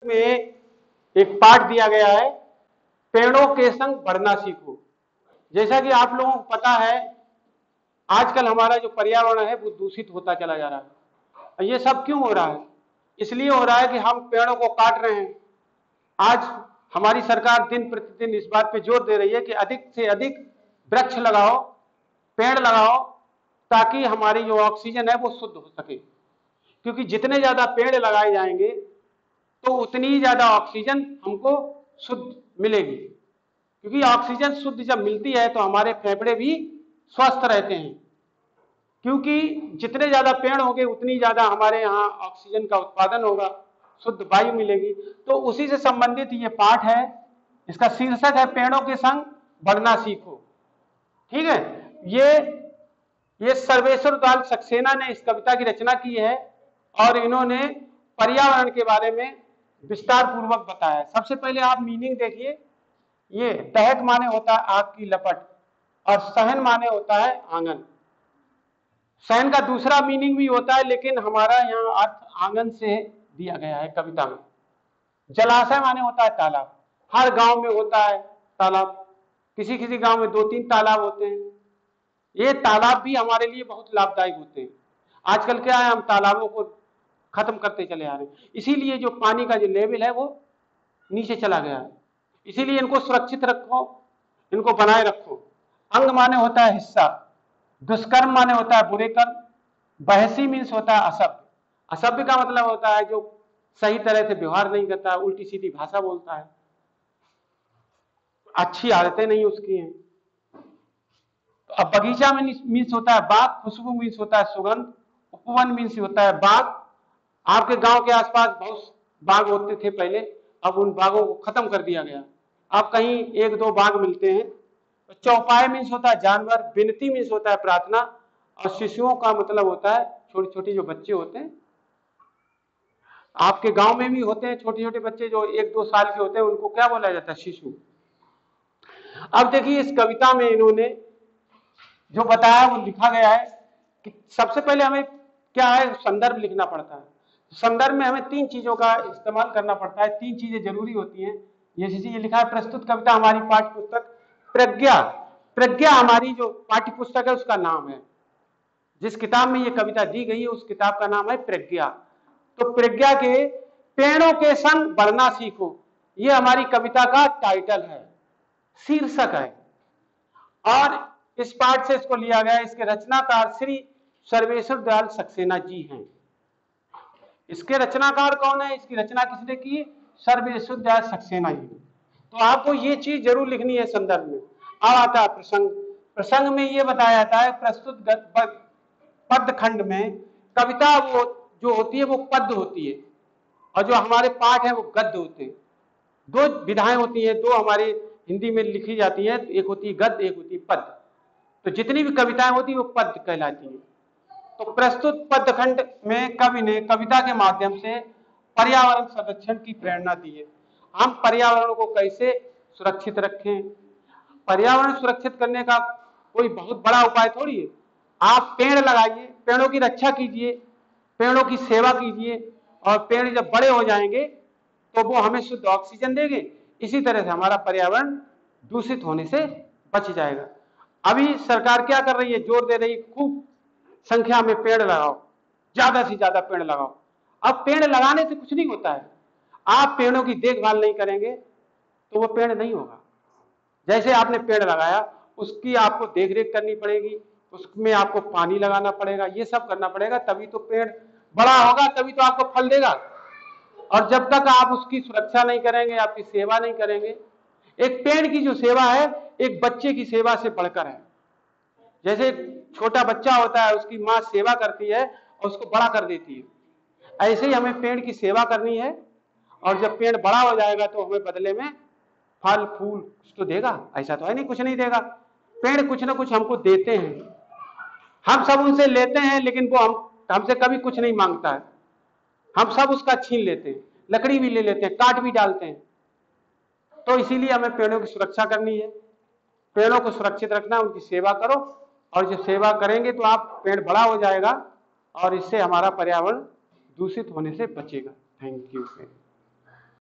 में एक पाठ दिया गया है, पेड़ों के संग बढ़ना सीखो। जैसा कि आप लोगों को पता है, आजकल हमारा जो पर्यावरण है वो दूषित होता चला जा रहा है। ये सब क्यों हो रहा है? इसलिए हो रहा है कि हम पेड़ों को काट रहे हैं। आज हमारी सरकार दिन प्रतिदिन इस बात पे जोर दे रही है कि अधिक से अधिक वृक्ष लगाओ, पेड़ लगाओ, ताकि हमारी जो ऑक्सीजन है वो शुद्ध हो सके। क्योंकि जितने ज्यादा पेड़ लगाए जाएंगे तो उतनी ज्यादा ऑक्सीजन हमको शुद्ध मिलेगी। क्योंकि ऑक्सीजन शुद्ध जब मिलती है तो हमारे फेफड़े भी स्वस्थ रहते हैं। क्योंकि जितने ज्यादा पेड़ होंगे उतनी ज्यादा हमारे यहाँ ऑक्सीजन का उत्पादन होगा, शुद्ध वायु मिलेगी। तो उसी से संबंधित ये पाठ है। इसका शीर्षक है पेड़ों के संग बढ़ना सीखो। ठीक है। ये सर्वेश्वर दयाल सक्सेना ने इस कविता की रचना की है और इन्होंने पर्यावरण के बारे में विस्तार पूर्वक बताया है। सबसे पहले आप मीनिंग देखिए। ये दहक माने होता है आग की लपट और सहन माने होता है आंगन। सहन का दूसरा मीनिंग भी होता है, लेकिन हमारा यहाँ अर्थ आंगन से दिया गया है कविता में। जलाशय माने होता है तालाब। हर गांव में होता है तालाब, किसी किसी गांव में 2-3 तालाब होते हैं। ये तालाब भी हमारे लिए बहुत लाभदायक होते हैं। आजकल क्या है, हम तालाबों को खत्म करते चले आ रहे हैं, इसीलिए जो पानी का जो लेवल है वो नीचे चला गया है। इसीलिए इनको सुरक्षित रखो, इनको बनाए रखो। अंग माने होता है हिस्सा, दुष्कर्म माने होता है बुरे कर्म, बहसी मीन्स होता है असभ्य। असभ्य का मतलब होता है जो सही तरह से व्यवहार नहीं करता, उल्टी सीधी भाषा बोलता है, अच्छी आदतें नहीं उसकी हैं। तो अब बगीचा में मीन्स होता है बाग, खुशबू मीन्स होता है सुगंध, उपवन मीन्स होता है बाग। आपके गांव के आसपास बहुत बाग होते थे पहले, अब उन बागों को खत्म कर दिया गया। अब कहीं 1-2 बाग मिलते हैं। चौपाई मीन्स होता है जानवर, विनती मीन्स होता है प्रार्थना, और शिशुओं का मतलब होता है छोटे छोटे जो बच्चे होते हैं। आपके गांव में भी होते हैं छोटे छोटे बच्चे जो 1-2 साल के होते हैं, उनको क्या बोला जाता है? शिशु। अब देखिए इस कविता में इन्होंने जो बताया वो लिखा गया है कि सबसे पहले हमें क्या है, संदर्भ लिखना पड़ता है। संदर्भ में हमें 3 चीजों का इस्तेमाल करना पड़ता है, 3 चीजें जरूरी होती हैं। जैसे ये लिखा है, प्रस्तुत कविता हमारी पाठ्य पुस्तक प्रज्ञा। प्रज्ञा हमारी जो पाठ्य पुस्तक है उसका नाम है। जिस किताब में ये कविता दी गई है उस किताब का नाम है प्रज्ञा। तो प्रज्ञा के पेड़ों के संग बढ़ना सीखो, ये हमारी कविता का टाइटल है, शीर्षक है। और इस पाठ से इसको लिया गया। इसके रचनाकार श्री सर्वेश्वर दयाल सक्सेना जी हैं। इसके रचनाकार कौन है? इसकी रचना किसने की? सर्वेश्वर दयाल सक्सेना जी। तो आपको ये चीज जरूर लिखनी है संदर्भ में। अब आता है प्रसंग। प्रसंग में ये बताया जाता है, प्रस्तुत पद खंड में कविता वो जो होती है वो पद होती है, और जो हमारे पाठ है वो गद्य होते हैं। 2 विधाएं होती हैं, 2 हमारे हिंदी में लिखी जाती है, एक होती है गद्य, एक होती है पद। तो जितनी भी कविताएं होती है वो पद कहलाती है। तो प्रस्तुत पदखंड में कवि ने कविता के माध्यम से पर्यावरण संरक्षण की प्रेरणा दी है। हम पर्यावरण को कैसे सुरक्षित रखें। पर्यावरण सुरक्षित करने का कोई बहुत बड़ा उपाय थोड़ी है। आप पेड़ लगाइए, पेड़ों की रक्षा कीजिए, पेड़ों की सेवा कीजिए, और पेड़ जब बड़े हो जाएंगे तो वो हमें शुद्ध ऑक्सीजन देंगे। इसी तरह से हमारा पर्यावरण दूषित होने से बच जाएगा। अभी सरकार क्या कर रही है? जोर दे रही है, खूब संख्या में पेड़ लगाओ, ज्यादा से ज्यादा पेड़ लगाओ। अब पेड़ लगाने से कुछ नहीं होता है। आप पेड़ों की देखभाल नहीं करेंगे तो वो पेड़ नहीं होगा। जैसे आपने पेड़ लगाया, उसकी आपको देखरेख करनी पड़ेगी, उसमें आपको पानी लगाना पड़ेगा, ये सब करना पड़ेगा, तभी तो पेड़ बड़ा होगा, तभी तो आपको फल देगा। और जब तक आप उसकी सुरक्षा नहीं करेंगे, आपकी सेवा नहीं करेंगे। एक पेड़ की जो सेवा है एक बच्चे की सेवा से बढ़कर है। जैसे छोटा बच्चा होता है, उसकी माँ सेवा करती है और उसको बड़ा कर देती है, ऐसे ही हमें पेड़ की सेवा करनी है। और जब पेड़ बड़ा हो जाएगा तो हमें बदले में फल फूल कुछ तो देगा। ऐसा तो है नहीं कुछ नहीं देगा। पेड़ कुछ ना कुछ हमको देते हैं, हम सब उनसे लेते हैं, लेकिन वो हमसे कभी कुछ नहीं मांगता है। हम सब उसका छीन लेते हैं, लकड़ी भी ले लेते हैं, काट भी डालते हैं। तो इसीलिए हमें पेड़ों की सुरक्षा करनी है, पेड़ों को सुरक्षित रखना, उनकी सेवा करो। और जब सेवा करेंगे तो आप पेड़ बड़ा हो जाएगा और इससे हमारा पर्यावरण दूषित होने से बचेगा। Thank you.